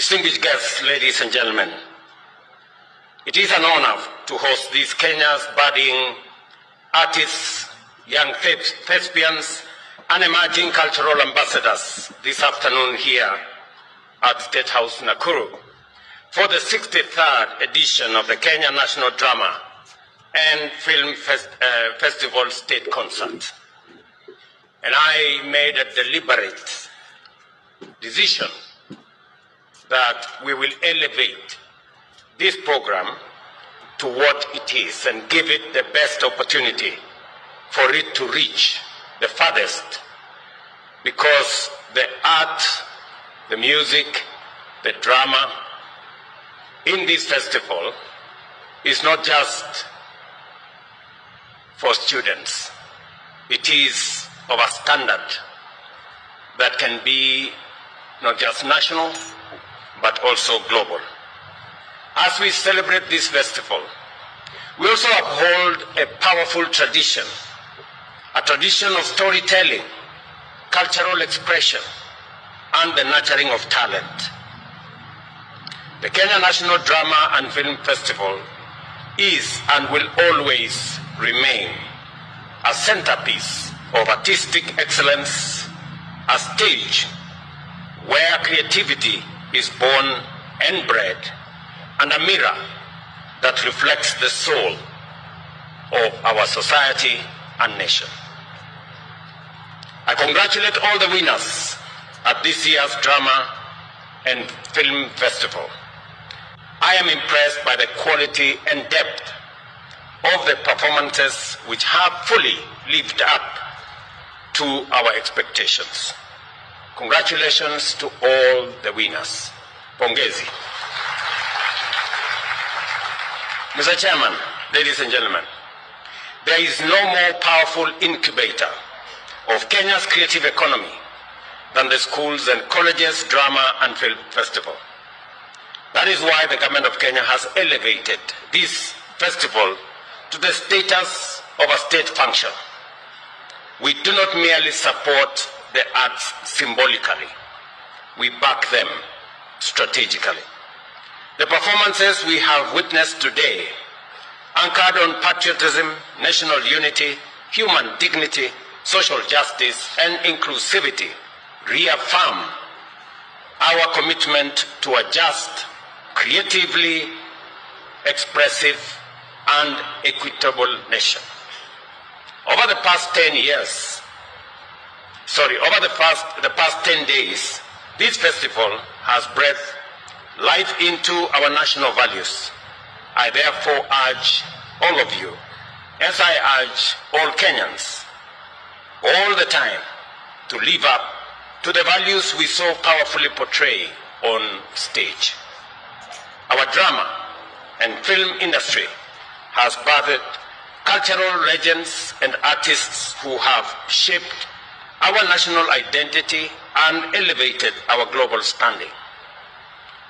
Distinguished guests, ladies and gentlemen, it is an honor to host these Kenya's budding artists, young thespians, and emerging cultural ambassadors this afternoon here at State House, Nakuru, for the 63rd edition of the Kenya National Drama and Film Festival State Concert. And I made a deliberate decision that we will elevate this program to what it is and give it the best opportunity for it to reach the farthest, because the art, the music, the drama in this festival is not just for students. It is of a standard that can be not just national, but also global. As we celebrate this festival, we also uphold a powerful tradition, a tradition of storytelling, cultural expression, and the nurturing of talent. The Kenya National Drama and Film Festival is and will always remain a centerpiece of artistic excellence, a stage where creativity is born and bred, and a mirror that reflects the soul of our society and nation. I congratulate all the winners at this year's Drama and Film Festival. I am impressed by the quality and depth of the performances which have fully lived up to our expectations. Congratulations to all the winners. Pongezi. Mr. Chairman, ladies and gentlemen, there is no more powerful incubator of Kenya's creative economy than the schools and colleges drama and film festival. That is why the government of Kenya has elevated this festival to the status of a state function. We do not merely support the arts symbolically, we back them strategically. The performances we have witnessed today, anchored on patriotism, national unity, human dignity, social justice, and inclusivity, reaffirm our commitment to a just, creatively expressive, and equitable nation. Over the past 10 days, this festival has breathed life into our national values. I therefore urge all of you, as I urge all Kenyans, all the time, to live up to the values we so powerfully portray on stage. Our drama and film industry has birthed cultural legends and artists who have shaped our national identity and elevated our global standing.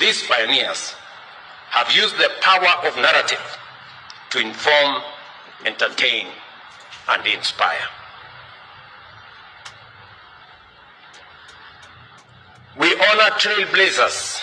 These pioneers have used the power of narrative to inform, entertain, and inspire. We honor trailblazers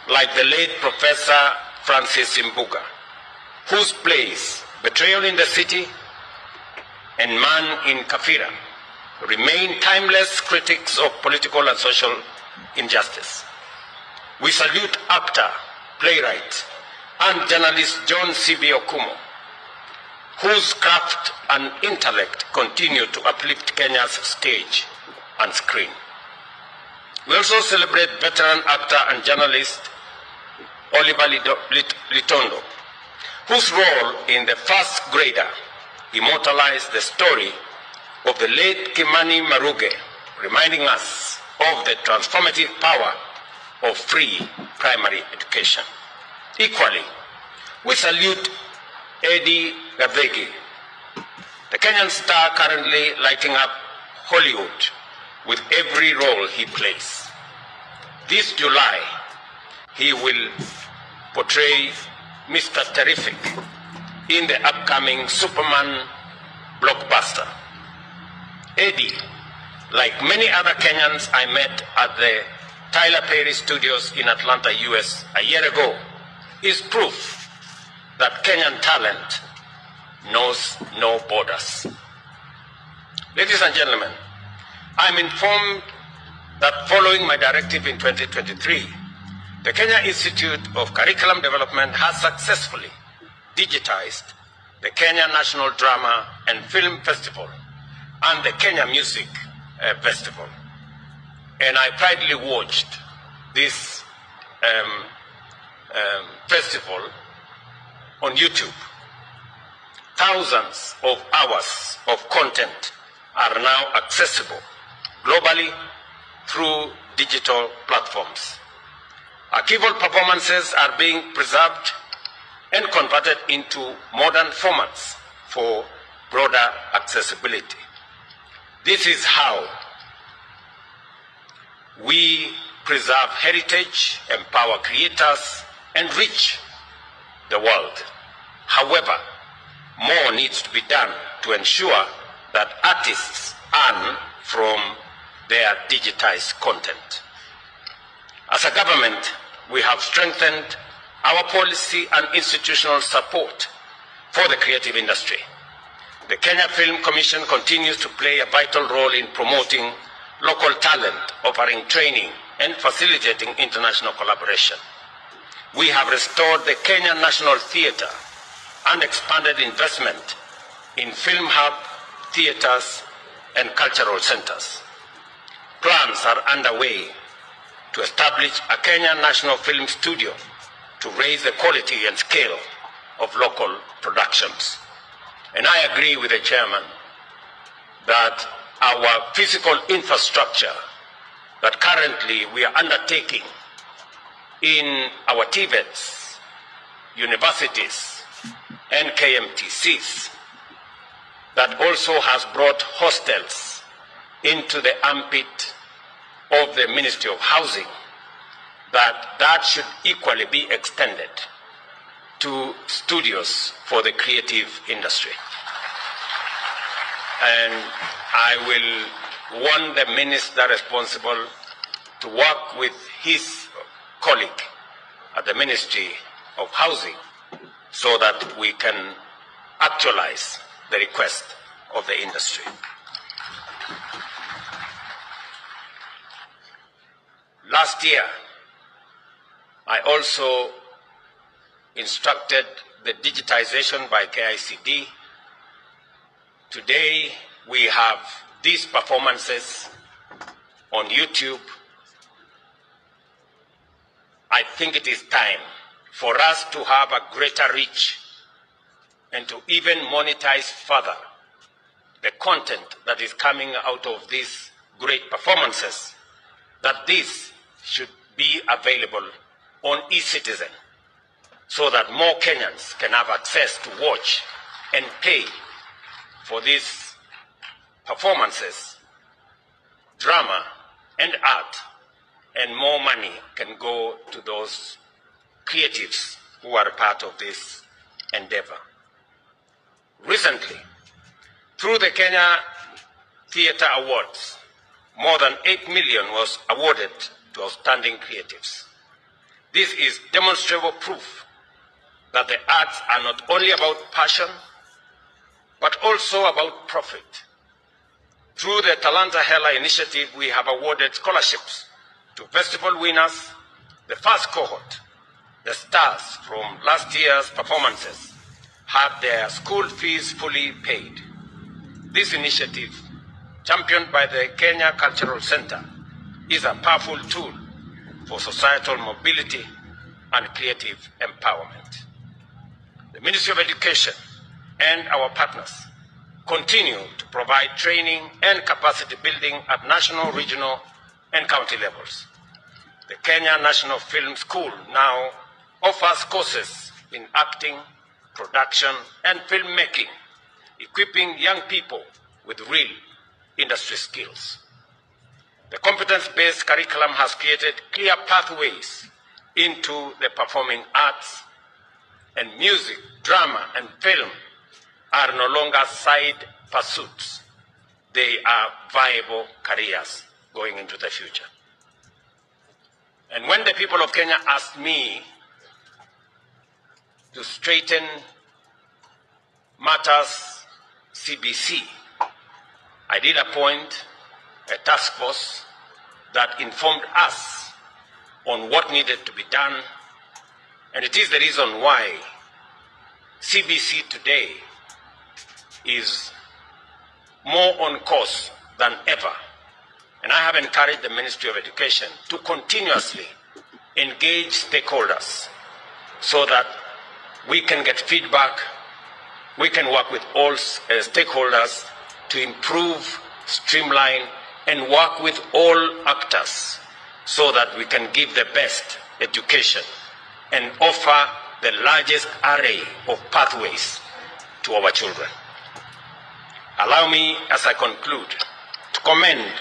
like the late Professor Francis Imbuga, whose plays Betrayal in the City and Man in Kafira remain timeless critics of political and social injustice. We salute actor, playwright, and journalist John C.B. Okumo, whose craft and intellect continue to uplift Kenya's stage and screen. We also celebrate veteran actor and journalist Oliver Litondo, whose role in The First Grader immortalized the story of the late Kimani Maruge, reminding us of the transformative power of free primary education. Equally, we salute Eddie Gavegi, the Kenyan star currently lighting up Hollywood with every role he plays. This July, he will portray Mr. Terrific in the upcoming Superman blockbuster. Eddie, like many other Kenyans I met at the Tyler Perry Studios in Atlanta, US, a year ago is proof that Kenyan talent knows no borders. Ladies and gentlemen, I'm informed that following my directive in 2023, the Kenya Institute of Curriculum Development has successfully digitized the Kenya National Drama and Film Festival and the Kenya Music Festival. And I proudly watched this festival on YouTube. Thousands of hours of content are now accessible globally through digital platforms. Archival performances are being preserved and converted into modern formats for broader accessibility. This is how we preserve heritage, empower creators, and reach the world. However, more needs to be done to ensure that artists earn from their digitized content. As a government, we have strengthened our policy and institutional support for the creative industry. The Kenya Film Commission continues to play a vital role in promoting local talent, offering training, and facilitating international collaboration. We have restored the Kenya National Theatre and expanded investment in film hub, theatres, and cultural centres. Plans are underway to establish a Kenya National Film Studio to raise the quality and scale of local productions. And I agree with the chairman that our physical infrastructure that currently we are undertaking in our TVETs, universities, and KMTCs, that also has brought hostels into the ambit of the Ministry of Housing, that should equally be extended to studios for the creative industry. And I will want the minister responsible to work with his colleague at the Ministry of Housing so that we can actualize the request of the industry. Last year, I also instructed the digitization by KICD. Today, we have these performances on YouTube. I think it is time for us to have a greater reach and to even monetize further the content that is coming out of these great performances, that this should be available on eCitizen so that more Kenyans can have access to watch and pay for these performances, drama, and art, and more money can go to those creatives who are part of this endeavor. Recently, through the Kenya Theatre Awards, more than 8 million was awarded to outstanding creatives. This is demonstrable proof that the arts are not only about passion, but also about profit. Through the Talanta Hela initiative, we have awarded scholarships to festival winners. The first cohort, the stars from last year's performances, had their school fees fully paid. This initiative, championed by the Kenya Cultural Center, is a powerful tool for societal mobility and creative empowerment. The Ministry of Education and our partners continue to provide training and capacity building at national, regional, and county levels. The Kenya National Film School now offers courses in acting, production, and filmmaking, equipping young people with real industry skills. The competence-based curriculum has created clear pathways into the performing arts, and music, drama, and film are no longer side pursuits. They are viable careers going into the future. And when the people of Kenya asked me to straighten matters CBC, I did appoint a task force that informed us on what needed to be done, and it is the reason why CBC today is more on course than ever. And I have encouraged the Ministry of Education to continuously engage stakeholders so that we can get feedback, we can work with all stakeholders to improve, streamline, and work with all actors so that we can give the best education and offer the largest array of pathways to our children. Allow me, as I conclude, to commend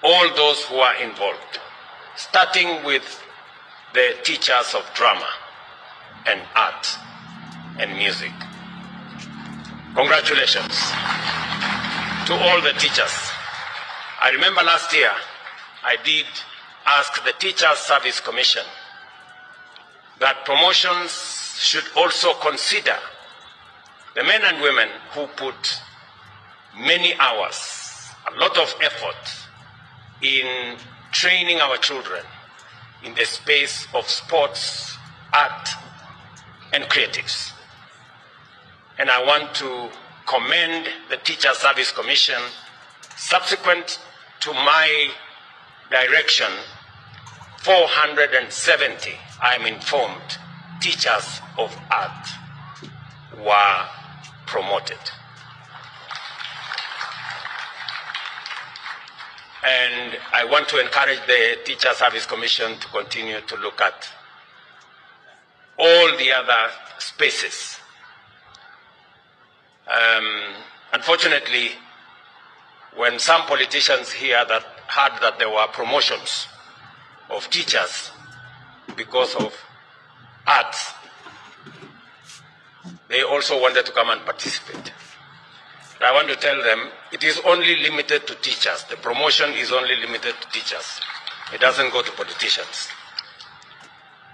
all those who are involved, starting with the teachers of drama and art and music. Congratulations to all the teachers. I remember last year I did ask the Teachers Service Commission that promotions should also consider the men and women who put many hours, a lot of effort in training our children in the space of sports, art, and creatives. And I want to commend the Teacher Service Commission. Subsequent to my direction, 470, I am informed, teachers of art were promoted. And I want to encourage the Teacher Service Commission to continue to look at all the other spaces. Unfortunately, when some politicians heard that there were promotions of teachers because of arts, they also wanted to come and participate. I want to tell them it is only limited to teachers. The promotion is only limited to teachers. It doesn't go to politicians.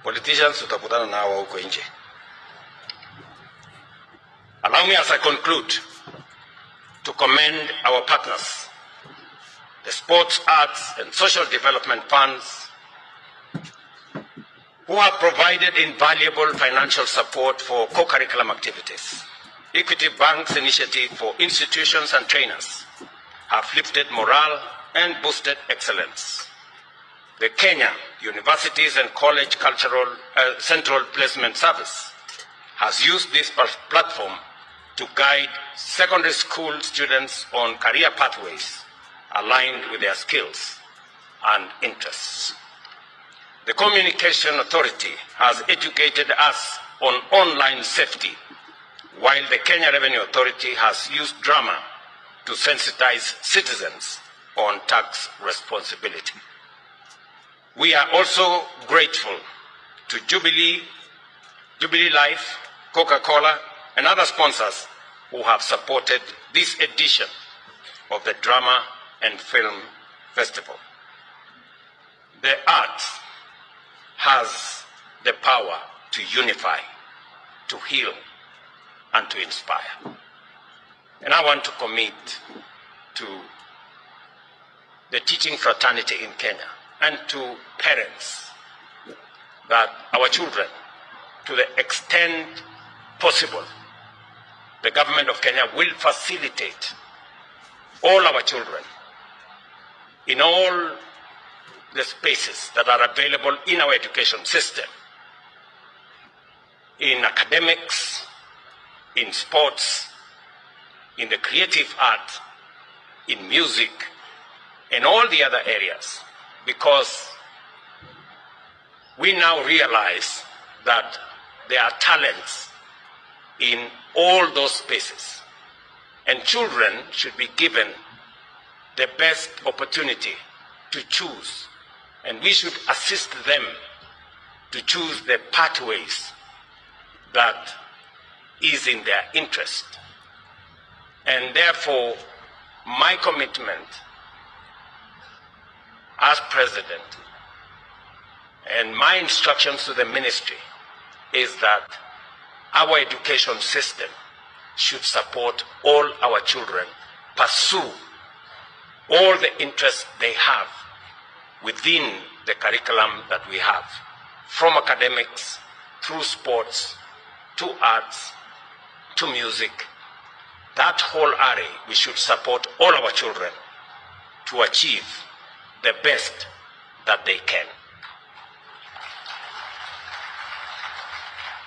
Politicians tutakutana nao huko nje. Allow me, as I conclude, to commend our partners, the sports, arts, and social development funds, who have provided invaluable financial support for co-curriculum activities. Equity Bank's initiative for institutions and trainers have lifted morale and boosted excellence. The Kenya Universities and College Cultural Central Placement Service has used this platform to guide secondary school students on career pathways aligned with their skills and interests. The Communication Authority has educated us on online safety, while the Kenya Revenue Authority has used drama to sensitize citizens on tax responsibility. We are also grateful to Jubilee Life, Coca-Cola, and other sponsors who have supported this edition of the Drama and Film Festival. The arts has the power to unify, to heal, and to inspire. And I want to commit to the teaching fraternity in Kenya and to parents that our children, to the extent possible, the government of Kenya will facilitate all our children in all the spaces that are available in our education system, in academics, in sports, in the creative art, in music, and all the other areas, because we now realize that there are talents in all those spaces, and children should be given the best opportunity to choose, and we should assist them to choose the pathways that is in their interest. And therefore, my commitment as president And my instructions to the ministry is that our education system should support all our children pursue all the interests they have within the curriculum that we have, from academics, through sports, to arts, to music. That whole array, we should support all our children to achieve the best that they can.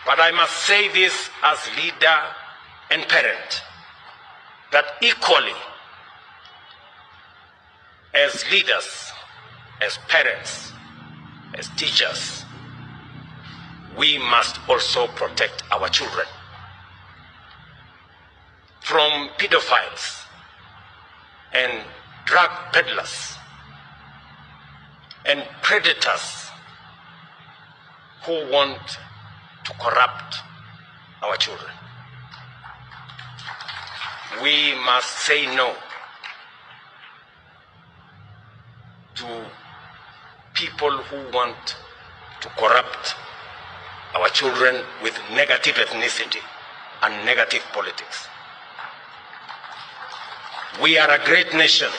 But I must say this as leader and parent, that equally as leaders, as parents, as teachers, we must also protect our children from pedophiles and drug peddlers and predators who want to corrupt our children. We must say no to people who want to corrupt our children with negative ethnicity and negative politics. We are a great nation,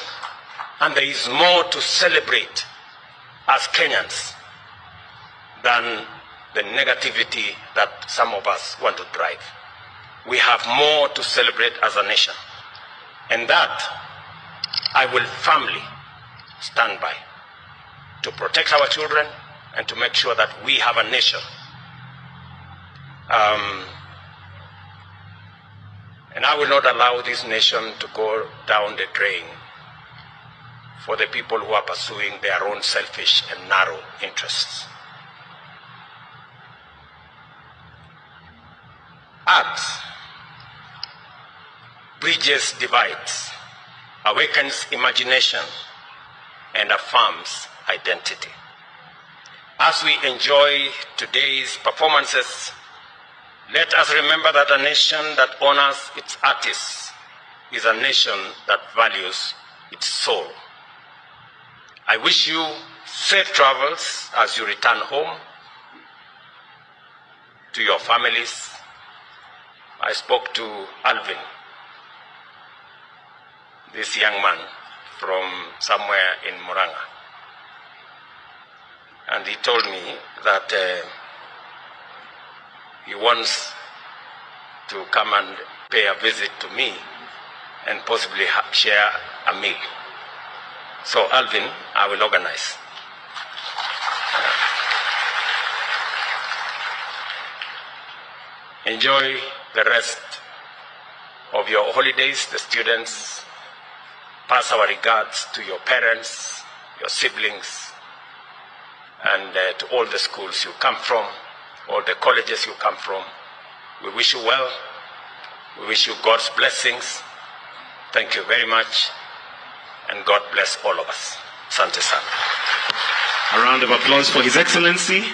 and there is more to celebrate as Kenyans than the negativity that some of us want to drive. We have more to celebrate as a nation, and that I will firmly stand by, to protect our children and to make sure that we have a nation. And I will not allow this nation to go down the drain for the people who are pursuing their own selfish and narrow interests. Art bridges divides, awakens imagination, and affirms identity. As we enjoy today's performances, let us remember that a nation that honors its artists is a nation that values its soul. I wish you safe travels as you return home to your families. I spoke to Alvin, this young man from somewhere in Murang'a, and he told me that he wants to come and pay a visit to me and possibly share a meal. So Alvin, I will organize. Enjoy the rest of your holidays, the students. Pass our regards to your parents, your siblings, and to all the schools you come from, all the colleges you come from. We wish you well. We wish you God's blessings. Thank you very much, and God bless all of us. Asante sana. A round of applause for His Excellency.